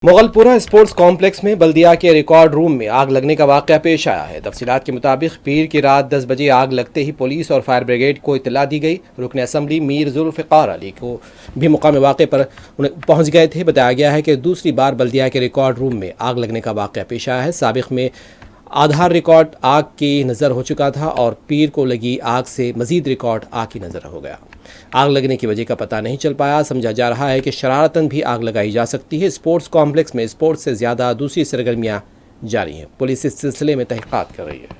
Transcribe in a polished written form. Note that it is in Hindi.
मुगलपुरा स्पोर्ट्स कॉम्प्लेक्स में बल्दिया के रिकॉर्ड रूम में आग लगने का वाक़या पेश आया है। तफसीलात के मुताबिक पीर की रात 10 बजे आग लगते ही पुलिस और फायर ब्रिगेड को इतला दी गई। रुकन असम्बली मीर जुल्फ़िकार अली को भी मकाम वाक़े पर पहुंच गए थे। बताया गया है कि दूसरी बार बल्दिया के रिकॉर्ड रूम में आग लगने का वाक़या पेश आया है। साबिक़ में आधार रिकॉर्ड आग की नज़र हो चुका था और पीर को लगी आग से मज़ीद रिकॉर्ड आग की नज़र हो गया। आग लगने की वजह का पता नहीं चल पाया। समझा जा रहा है कि शरारतन भी आग लगाई जा सकती है। स्पोर्ट्स कॉम्प्लेक्स में स्पोर्ट्स से ज़्यादा दूसरी सरगर्मियाँ जारी हैं। पुलिस इस सिलसिले में तहक़ीक़ात कर रही है।